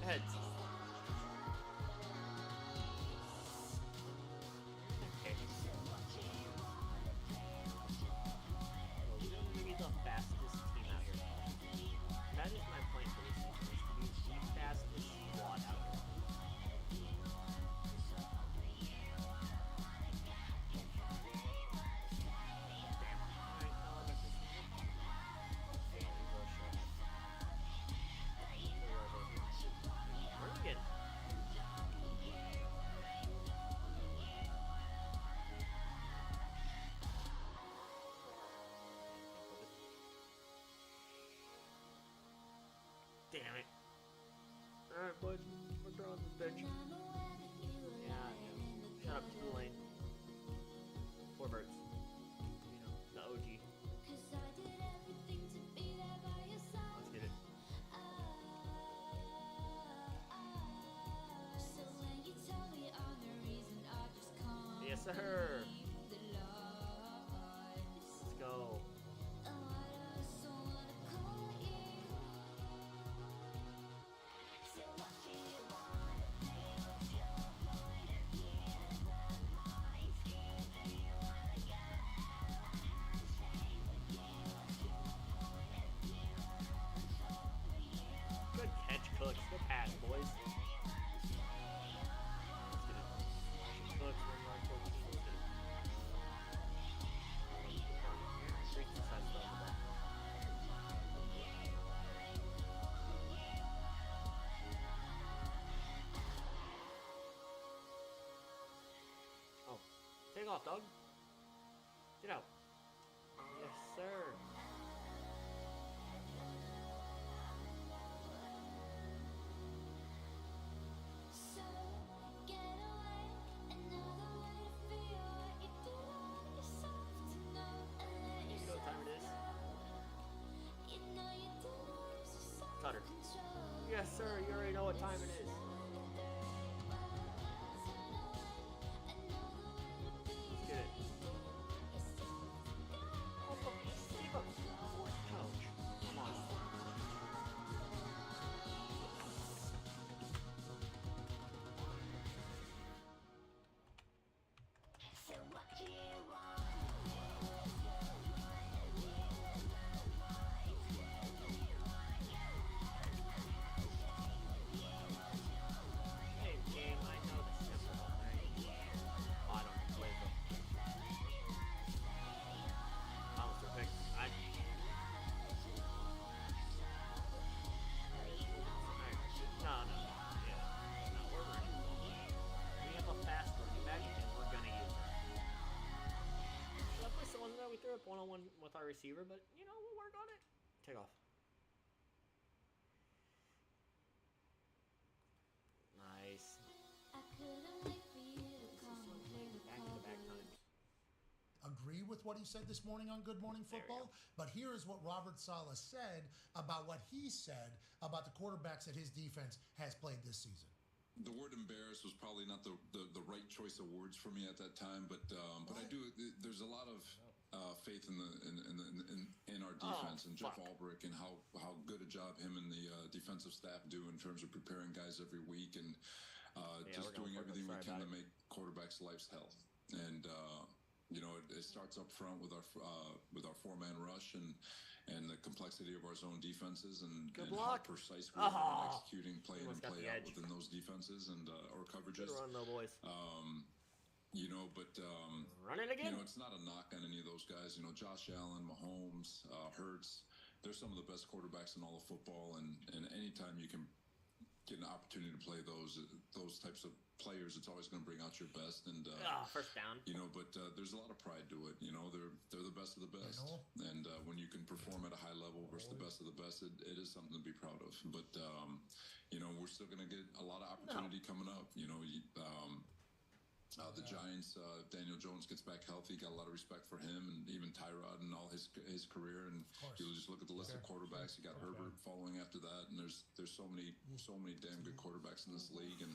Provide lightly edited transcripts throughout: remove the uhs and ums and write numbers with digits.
Heads. Okay. Well, we don't be the fastest team out here. That is my plan for this season, is to be the fastest squad out here. Run again. Damn it. Alright, boys. We're throwing this bitch. Yeah. Shut up, to the lane. 4 birds. You know, the OG. Let's get it. Yes, sir. Let's go. Good catch, Cooks. Good pass, boys. Let's get it. Cooks, we're going for the team. Great success, though. Oh, take off, dog. Get out. Yes, sir. What time it is? Cutter. Yes, sir. You already know what time it is. Let's get it. Ouch. Come on. So what do you want? We threw up one-on-one with our receiver, but you know, we'll work on it. Take off. Nice. Back-to-back times. Agree with what he said this morning on Good Morning Football, but here is what Robert Saleh said about what he said about the quarterbacks that his defense has played this season. The word embarrassed was probably not the right choice of words for me at that time, but I do. There's a lot of faith in our defense and Jeff Albrecht and how good a job him and the defensive staff do in terms of preparing guys every week and just doing everything we can to make quarterbacks' lives hell. And you know, it starts up front with our 4-man rush and the complexity of our zone defenses and how precise we are in executing play in and play out within those defenses and or coverages. Good run though, boys. You know, but run it again. You know, it's not a knock on any of those guys. You know, Josh Allen, Mahomes, Hurts. They're some of the best quarterbacks in all of football, and anytime you can get an opportunity to play those types of players, it's always going to bring out your best. And first down. You know, but there's a lot of pride to it. You know, they're the best of the best, and when you can perform at a high level versus the best of the best, it is something to be proud of. But you know, we're still going to get a lot of opportunity coming up. You know, the Giants, Daniel Jones gets back healthy, got a lot of respect for him, and even Tyrod and all his career. And you'll just look at the list of quarterbacks. You got Herbert following after that, and there's so many damn good quarterbacks in this league. And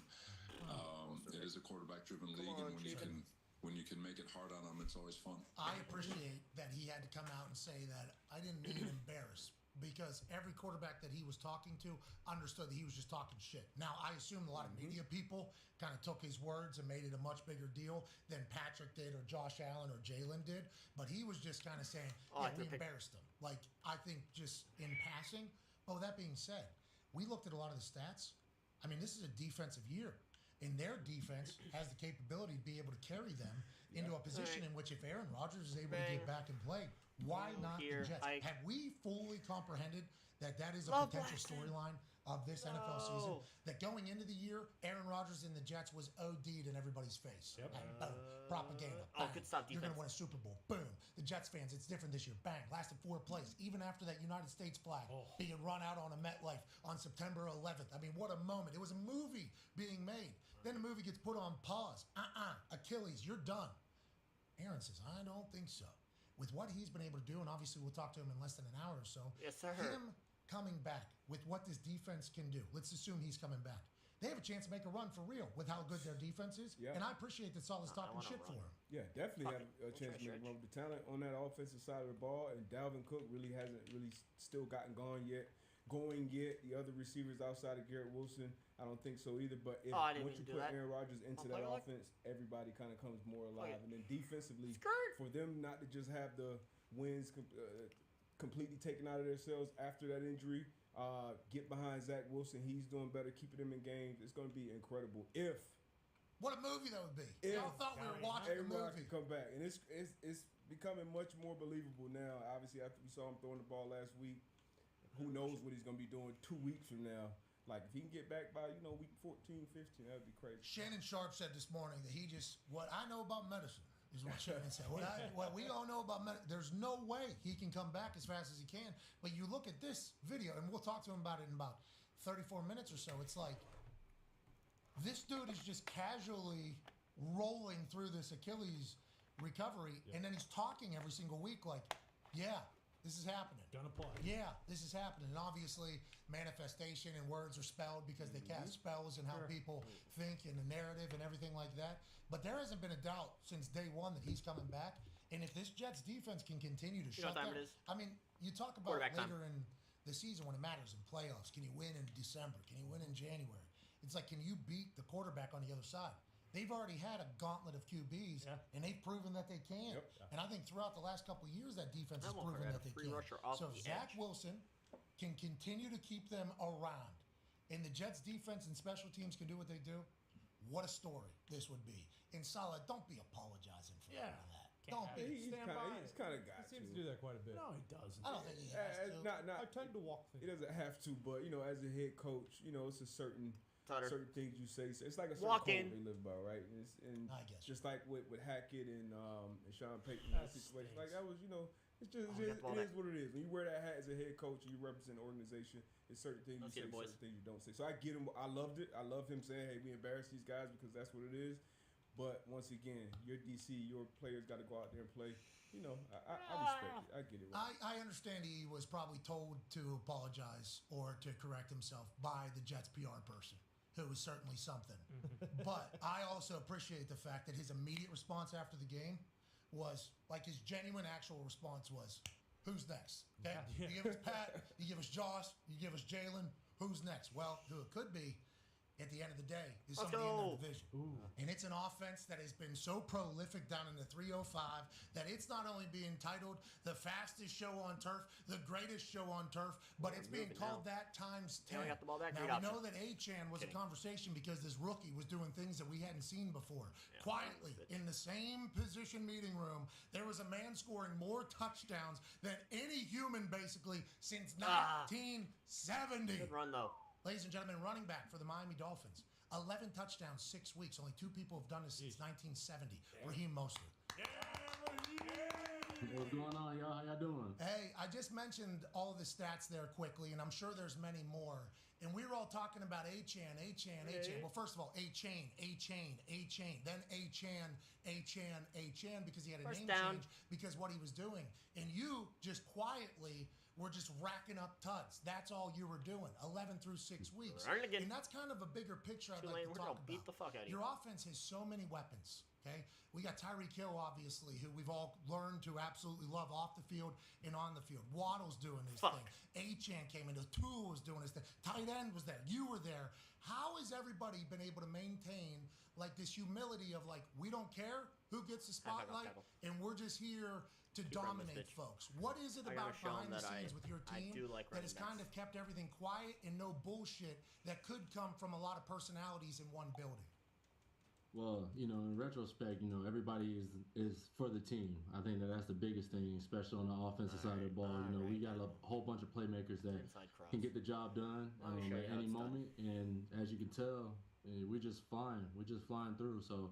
it is a quarterback-driven league, and when you can make it hard on them, it's always fun. I appreciate that he had to come out and say that I didn't mean embarrass because every quarterback that he was talking to understood that he was just talking shit. Now, I assume a lot of media people kind of took his words and made it a much bigger deal than Patrick did or Josh Allen or Jalen did. But he was just kind of saying, we embarrassed them. Like, I think just in passing. Oh, that being said, we looked at a lot of the stats. I mean, this is a defensive year. And their defense has the capability to be able to carry them into a position in which if Aaron Rodgers is able to get back and play, why not the Jets? Have we fully comprehended that is a potential storyline of this NFL season? That going into the year, Aaron Rodgers and the Jets was OD'd in everybody's face. Yep. And boom, propaganda. Bang. Good stuff, defense. You're going to win a Super Bowl. Boom. The Jets fans, it's different this year. Bang. Lasted 4 plays. Even after that United States flag being run out on a MetLife on September 11th. I mean, what a moment. It was a movie being made. Then the movie gets put on pause. Achilles, you're done. Aaron says, I don't think so. With what he's been able to do, and obviously we'll talk to him in less than an hour or so. Yes, sir. Him coming back with what this defense can do. Let's assume he's coming back. They have a chance to make a run for real with how good their defense is. Yeah. And I appreciate that Salah's talking shit for him. Yeah, definitely have a chance to make a run with the talent on that offensive side of the ball. And Dalvin Cook really hasn't still gotten going yet. The other receivers outside of Garrett Wilson, I don't think so either. But once you put Aaron Rodgers into that offense, everybody kind of comes more alive. And then defensively, for them not to just have the wins completely taken out of themselves after that injury, get behind Zach Wilson. He's doing better, keeping them in games. It's going to be incredible. What a movie that would be. Y'all thought we were watching a movie. Come back. And it's becoming much more believable now. Obviously, after we saw him throwing the ball last week, who knows what he's going to be doing 2 weeks from now. Like, if he can get back by, week 14, 15, that would be crazy. Shannon Sharp said this morning that what I know about medicine is what Shannon said. What we all know about medicine, there's no way he can come back as fast as he can. But you look at this video, and we'll talk to him about it in about 34 minutes or so. It's like, this dude is just casually rolling through this Achilles recovery, and then he's talking every single week like, this is happening. Gonna play. Yeah, this is happening. And obviously, manifestation and words are spelled because they cast spells and how people think and the narrative and everything like that. But there hasn't been a doubt since day one that he's coming back. And if this Jets defense can continue to shut down, I mean, you talk about later in the season when it matters in playoffs. Can you win in December? Can you win in January? It's like, can you beat the quarterback on the other side? They've already had a gauntlet of QBs, and they've proven that they can. And I think throughout the last couple of years, that defense has proven that they can. So if Zach Wilson can continue to keep them around, and the Jets defense and special teams can do what they do, what a story this would be. And Salah, don't be apologizing for any of that. Don't be. He's kind of got He seems to do that quite a bit. No, he doesn't. I don't think he has to. I tend to walk things. He doesn't have to, but, as a head coach, it's a certain things you say. So it's like a certain code they live by, right? And I guess. Just like with Hackett and Sean Payton, that situation. Like, that was, it's just, it is what it is. When you wear that hat as a head coach and you represent an organization, it's certain things you say, certain things you don't say. So I get him. I loved it. I love him saying, hey, we embarrass these guys because that's what it is. But once again, your DC, your players got to go out there and play. I respect it. I get it. Right? I understand he was probably told to apologize or to correct himself by the Jets PR person, who was certainly something. But I also appreciate the fact that his immediate response after the game was, like, his genuine actual response was, who's next? Okay? You give us Pat, you give us Josh, you give us Jalen, who's next? Well, who it could be at the end of the day is somebody in their division. And it's an offense that has been so prolific down in the 305 that it's not only being titled the fastest show on turf, the greatest show on turf, but it's being called that times 10. Now, we know that Ncaa was a conversation because this rookie was doing things that we hadn't seen before. Quietly, in the same position meeting room, there was a man scoring more touchdowns than any human, basically, since 1970. Good run, though. Ladies and gentlemen, running back for the Miami Dolphins. 11 touchdowns, 6 weeks. Only 2 people have done this since 1970. Raheem Mostert. What's going on, y'all? How y'all doing? Hey, I just mentioned all the stats there quickly, and I'm sure there's many more. And we were all talking about Ncaa. Well, first of all, A-Chain, then A-Chan, because he had a name change because what he was doing. And you just quietly were just racking up tuds. That's all you were doing, 11 through 6 weeks. And that's kind of a bigger picture I'd like to talk about. Beat the fuck out of you. Your offense has so many weapons. Okay, we got Tyreek Hill, obviously, who we've all learned to absolutely love off the field and on the field. Waddle's doing his thing. Ncaa came in. Tua was doing his thing. Tight end was there. You were there. How has everybody been able to maintain like this humility of like, we don't care who gets the spotlight, and we're just here to dominate folks? What is it about behind the scenes with your team that has kind of kept everything quiet and no bullshit that could come from a lot of personalities in one building? Well, in retrospect, everybody is for the team. I think that's the biggest thing, especially on the offensive side of the ball. We got a whole bunch of playmakers that can get the job done at any moment. And as you can tell, we're just flying. We're just flying through. So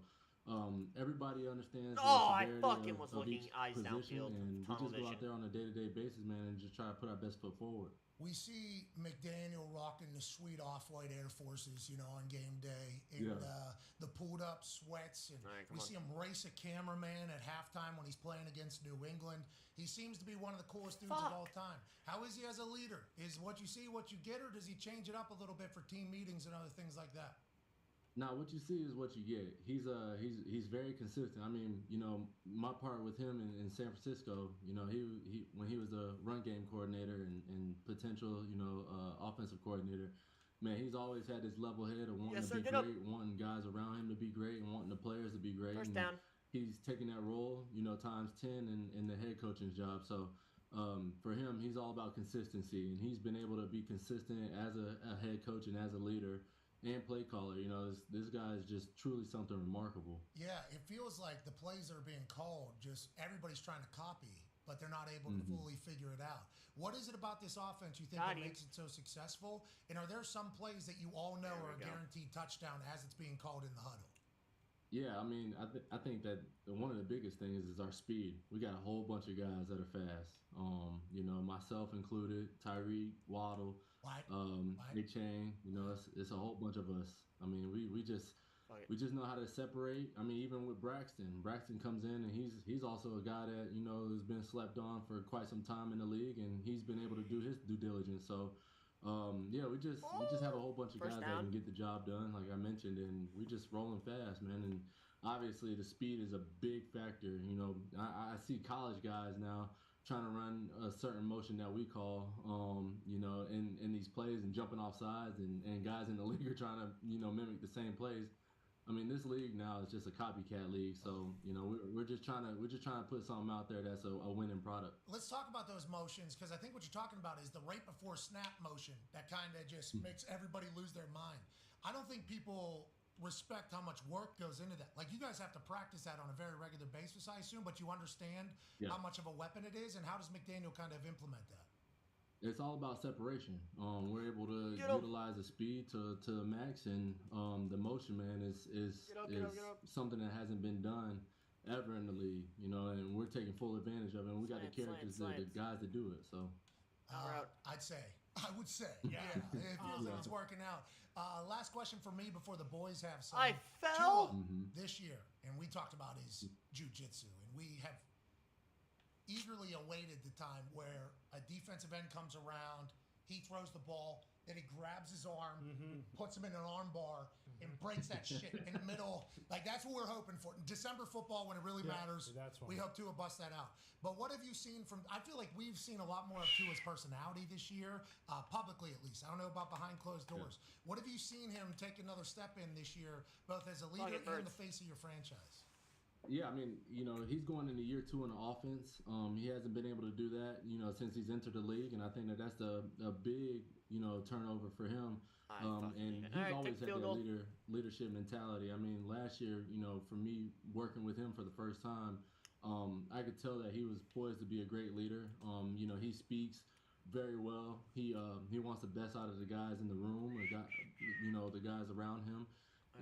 everybody understands the severity of each position, and we just go out there on a day-to-day basis, man, and just try to put our best foot forward. We see McDaniel rocking the sweet off-white Air Forces, on game day, and the pulled-up sweats, and we see him race a cameraman at halftime when he's playing against New England. He seems to be one of the coolest dudes of all time. How is he as a leader? Is what you see what you get, or does he change it up a little bit for team meetings and other things like that? Now, what you see is what you get. He's very consistent. I mean, my part with him in San Francisco, he when he was the run game coordinator and potential, offensive coordinator, man, he's always had this level head of wanting to be great, wanting guys around him to be great, and wanting the players to be great. First down. He's taking that role, times 10 in the head coaching job. So for him, he's all about consistency, and he's been able to be consistent as a head coach and as a leader and play caller. This guy is just truly something remarkable. Yeah, it feels like the plays that are being called, just everybody's trying to copy, but they're not able to fully figure it out. What is it about this offense you think that makes it so successful? And are there some plays that you all know are a guaranteed touchdown as it's being called in the huddle? Yeah, I mean, I think that one of the biggest things is our speed. We got a whole bunch of guys that are fast. Myself included, Tyreek, Waddle, Ncaa. It's a whole bunch of us. I mean, we just know how to separate. I mean, even with Braxton comes in, and he's also a guy that has been slept on for quite some time in the league, and he's been able to do his due diligence. So. We just have a whole bunch of guys that can get the job done, like I mentioned, and we just rolling fast, man. And obviously the speed is a big factor. I see college guys now trying to run a certain motion that we call, in these plays and jumping off sides, and guys in the league are trying to, mimic the same plays. I mean, this league now is just a copycat league, so we're just trying to put something out there that's a winning product. Let's talk about those motions, because I think what you're talking about is the right before snap motion that kind of just makes everybody lose their mind. I don't think people respect how much work goes into that. Like, you guys have to practice that on a very regular basis, I assume, but you understand how much of a weapon it is, and how does McDaniel kind of implement that? It's all about separation. We're able to utilize the speed to the max, and the motion, man, is something that hasn't been done ever in the league, and we're taking full advantage of it. And we got the characters, the guys to do it. So, I would say, yeah, it feels like it's working out. Last question for me before the boys have some. I fell this year, and we talked about his jiu-jitsu, and we have eagerly awaited the time where a defensive end comes around, he throws the ball, then he grabs his arm, puts him in an arm bar, and breaks that shit in the middle. Like, that's what we're hoping for. December football, when it really matters, we hope Tua bust that out. But what have you seen from, I feel like we've seen a lot more of Tua's personality this year, publicly at least. I don't know about behind closed doors. What have you seen him take another step in this year, both as a leader and the face of your franchise? Yeah, I mean, he's going into year 2 in the offense. He hasn't been able to do that, since he's entered the league, and I think that's a big, turnover for him. And he's always had that leadership mentality. I mean, last year, for me working with him for the first time, I could tell that he was poised to be a great leader. He speaks very well. He wants the best out of the guys in the room, or the guys around him.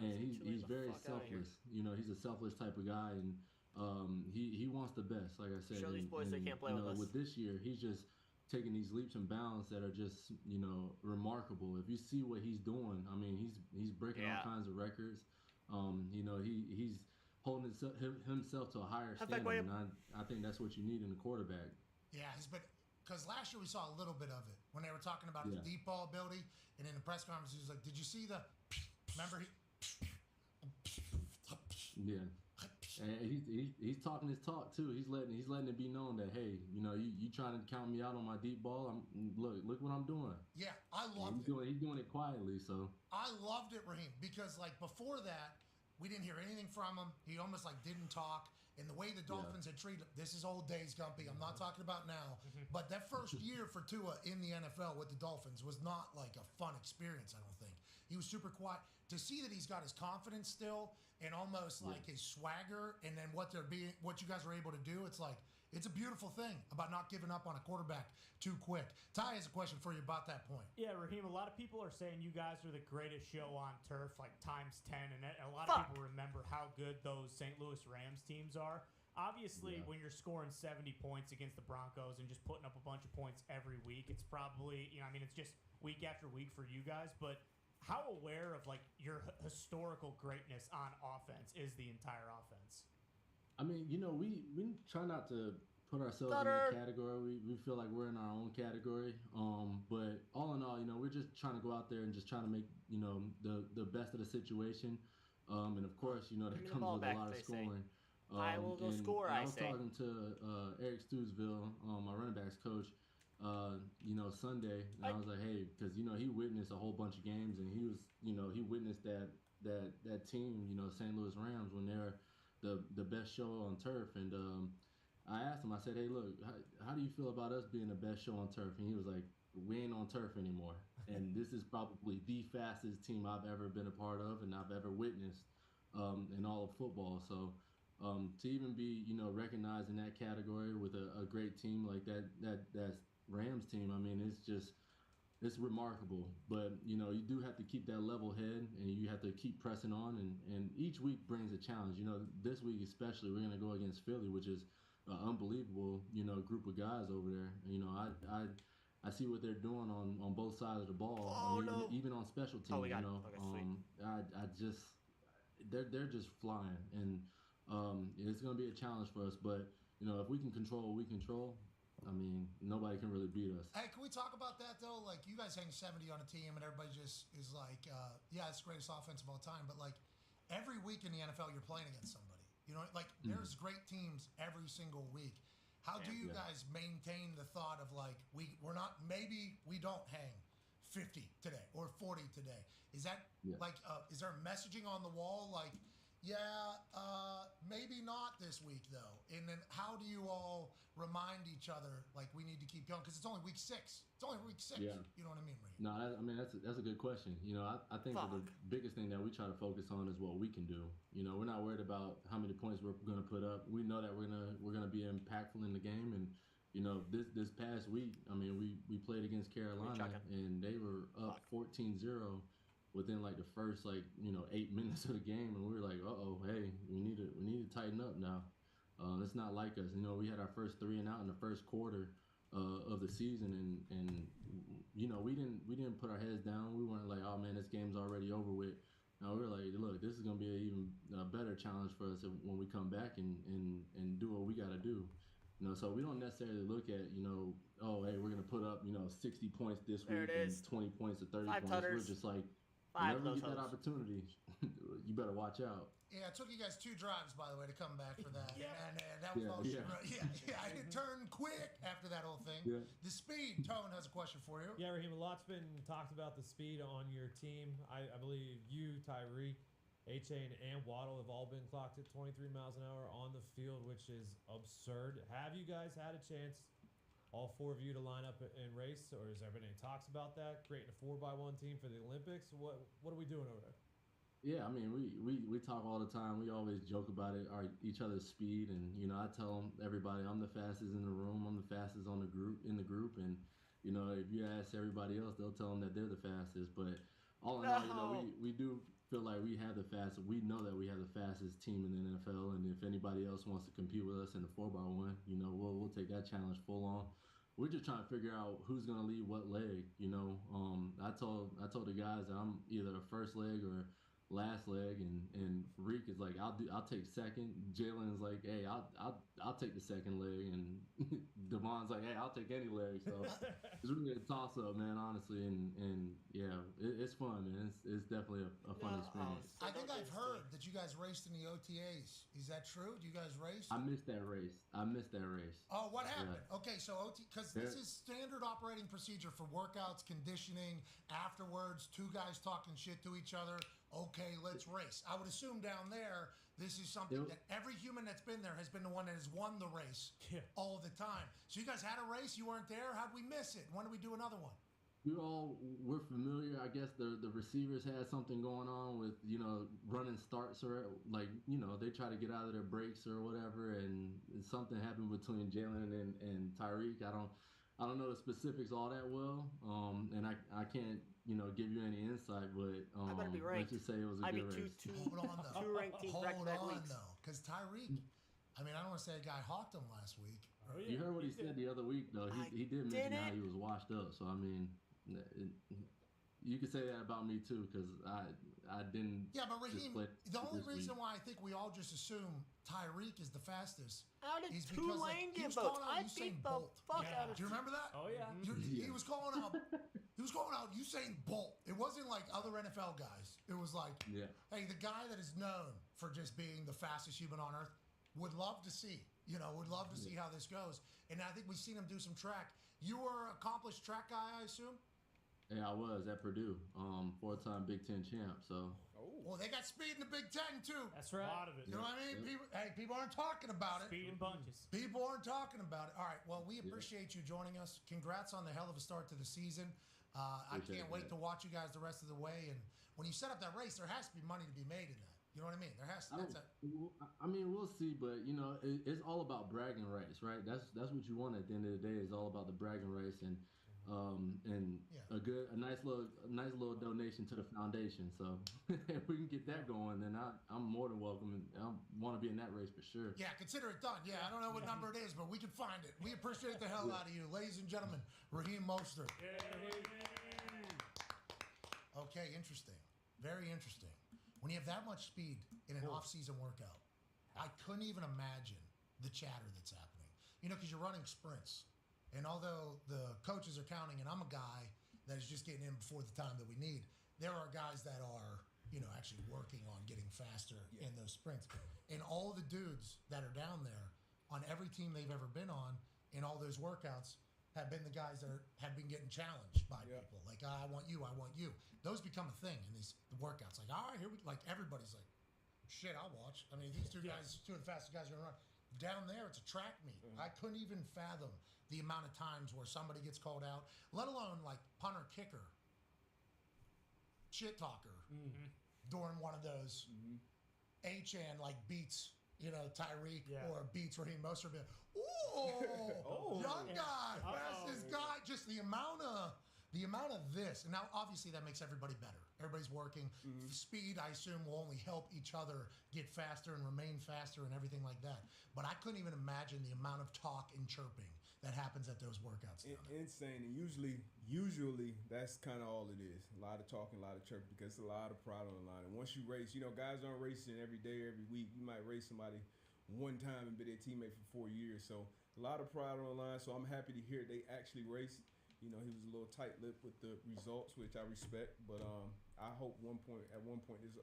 And he's very selfless. He's a selfless type of guy, and he wants the best, like I said. Show these boys they can't play with us. With this year, he's just taking these leaps and bounds that are just, remarkable. If you see what he's doing, I mean, he's breaking all kinds of records. He's holding himself to a higher standard, and I think that's what you need in a quarterback. Yeah, because last year we saw a little bit of it when they were talking about his deep ball ability, and in the press conference he was like, "Did you see the?" Remember he. Yeah. And he's talking his talk too. He's letting it be known that, hey, you trying to count me out on my deep ball. Look what I'm doing. Yeah, I loved it. He's doing it quietly. So I loved it, Raheem, because like before that, we didn't hear anything from him. He almost like didn't talk. And the way the Dolphins had treated him, this is old days, Gumpy. I'm not talking about now. But that first year for Tua in the NFL with the Dolphins was not like a fun experience, I don't think. He was super quiet. To see that he's got his confidence still and almost like his swagger, and then what you guys are able to do, it's like, it's a beautiful thing about not giving up on a quarterback too quick. Ty has a question for you about that point. Yeah, Raheem, a lot of people are saying you guys are the greatest show on turf, like times 10, and a lot of people remember how good those St. Louis Rams teams are. Obviously, when you're scoring 70 points against the Broncos and just putting up a bunch of points every week, it's probably, it's just week after week for you guys, but how aware of like your historical greatness on offense is the entire offense? I mean, we try not to put ourselves in that category. We feel like we're in our own category. But all in all, we're just trying to go out there and just trying to make, the best of the situation. And of course, that comes with a lot of scoring. I will go score, I say. I was talking to Eric Stewsville, my running backs coach, Sunday, and I was like, hey, because, he witnessed a whole bunch of games, and he was, he witnessed that team, St. Louis Rams, when they're the best show on turf. And I asked him, I said, hey, look, how do you feel about us being the best show on turf? And he was like, we ain't on turf anymore. And this is probably the fastest team I've ever been a part of and I've ever witnessed in all of football. So to even be, recognized in that category with a great team like that Rams team, I mean, it's remarkable. But, you do have to keep that level head, and you have to keep pressing on, and each week brings a challenge. This week especially, we're going to go against Philly, which is an unbelievable, group of guys over there. I see what they're doing on both sides of the ball. Even on special teams, they're just flying, and it's going to be a challenge for us. But, if we can control what we control, I mean, nobody can really beat us. Hey, can we talk about that, though? Like, you guys hang 70 on a team, and everybody just is like, it's the greatest offense of all time. But, like, every week in the NFL, you're playing against somebody. There's great teams every single week. How do you guys maintain the thought of, like, we're not, maybe we don't hang 50 today or 40 today? Is that, is there messaging on the wall, like, maybe not this week, though? And then how do you all remind each other, like, we need to keep going? Because it's only week 6. It's only week 6. Yeah. You know what I mean, Ray? No, that's a good question. I think that the biggest thing that we try to focus on is what we can do. We're not worried about how many points we're going to put up. We know that we're gonna be impactful in the game. And this past week, I mean, we played against Carolina, and they were up 14-0 within like the first 8 minutes of the game, and we were like, hey, we need to tighten up now. It's not like us. We had our first 3 and out in the first quarter of the season, and we didn't put our heads down. We weren't like, oh man, this game's already over with. No, we were like, look, this is gonna be an even better challenge for us when we come back and do what we got to do. So we don't necessarily look at, oh, hey, we're gonna put up 60 points this week and 20 points or 30 points. We're just like, whenever you get that opportunity, you better watch out. Yeah, it took you guys 2 drives, by the way, to come back for that. And that was I didn't turn quick after that whole thing. Yeah. The speed. Tone has a question for you. Yeah, Raheem, a lot's been talked about the speed on your team. I believe you, Tyreek, A-Chain, and Waddle have all been clocked at 23 miles an hour on the field, which is absurd. Have you guys had a chance, all 4 of you, to line up and race, or has there been any talks about that, creating a 4x1 team for the Olympics? What are we doing over there? Yeah, I mean, we talk all the time. We always joke about it, each other's speed, and I tell everybody I'm the fastest in the room. I'm the fastest in the group, and if you ask everybody else, they'll tell them that they're the fastest. But all in all, we do feel like we have the fastest. We know that we have the fastest team in the NFL, and if anybody else wants to compete with us in the 4x1, we'll take that challenge full on. We're just trying to figure out who's gonna lead what leg. I told the guys that I'm either a first leg or last leg, and Reek is like, I'll take second. Jalen's like, hey, I'll take the second leg, and Devon's like, hey, I'll take any leg. So it's really a toss up, man, honestly, and yeah, it's fun, man. It's definitely a fun experience. I think I've heard that you guys raced in the OTAs. Is that true? Do you guys race? I missed that race. Oh, what happened? Yeah. Okay, so because this is standard operating procedure for workouts, conditioning. Afterwards, two guys talking shit to each other. Okay, let's race. I would assume down there, this is something that every human that's been there has been the one that has won the race all the time. So you guys had a race, you weren't there. How'd we miss it? When did we do another one? We're familiar. I guess the receivers had something going on with, running starts, or like, they try to get out of their breaks or whatever, and something happened between Jalen and Tyreek. I don't know the specifics all that well, and I can't give you any insight, but I better be ranked. let's just say it was a good race. Hold on though. Two ranked teams back-to-back weeks. Though, because Tyreek, I mean, I don't want to say a guy hawked him last week. Oh, yeah. You heard what he said the other week, though. He did mention how he was washed up. So I mean, you could say that about me too, because I didn't. Yeah, but Raheem, the only reason week. why I think we all just assume Tyreek is the fastest. How did is because, Tulane he get was votes? calling out I Usain beat the Bolt. fuck out of. Do you remember that? Oh yeah. He was calling out. He was calling out Usain Bolt. It wasn't like other NFL guys. It was like, hey, the guy that is known for just being the fastest human on earth would love to see. Would love to see how this goes. And I think we've seen him do some track. You were an accomplished track guy, I assume. Yeah, I was at Purdue, 4-time Big Ten champ. So. Well, they got speed in the Big Ten too. That's right. A lot of it. You know what I mean? People aren't talking about it. Speed in bunches. People aren't talking about it. All right. Well, we appreciate you joining us. Congrats on the hell of a start to the season. I can't wait to watch you guys the rest of the way. And when you set up that race, there has to be money to be made in that. You know what I mean? There has to. I mean, we'll see, but it's all about bragging rights, right? That's what you want at the end of the day. Is all about the bragging rights and a nice little donation to the foundation. So if we can get that going, then I'm more than welcome. I want to be in that race for sure. Yeah, consider it done. Yeah, I don't know what number it is, but we can find it. We appreciate the hell out of you, ladies and gentlemen. Raheem Mostert. Okay, interesting. Very interesting. When you have that much speed in an off-season workout, I couldn't even imagine the chatter that's happening. Because you're running sprints. And although the coaches are counting, and I'm a guy that is just getting in before the time that we need, there are guys that are, actually working on getting faster in those sprints. And all the dudes that are down there on every team they've ever been on in all those workouts have been the guys that have been getting challenged by people. Like, I want you. Those become a thing in these workouts. Like, all right, everybody's like, shit, I'll watch. I mean, these two guys, two of the fastest guys are going to run. Down there, it's a track meet. I couldn't even fathom the amount of times where somebody gets called out, let alone like punter, kicker, shit talker during one of those. Ncaa beats Tyreek or beats Raheem Mostert. Ooh, young guy, fastest guy. Just the amount of this, and now obviously that makes everybody better. Everybody's working. Speed, I assume, will only help each other get faster and remain faster and everything like that. But I couldn't even imagine the amount of talk and chirping that happens at those workouts. Insane. And usually that's kind of all it is. A lot of talking, a lot of chirping, because it's a lot of pride on the line. And once you race, guys aren't racing every day, every week. You might race somebody one time and be their teammate for 4 years. So a lot of pride on the line. So I'm happy to hear they actually raced. He was a little tight-lipped with the results, which I respect. But I hope at one point this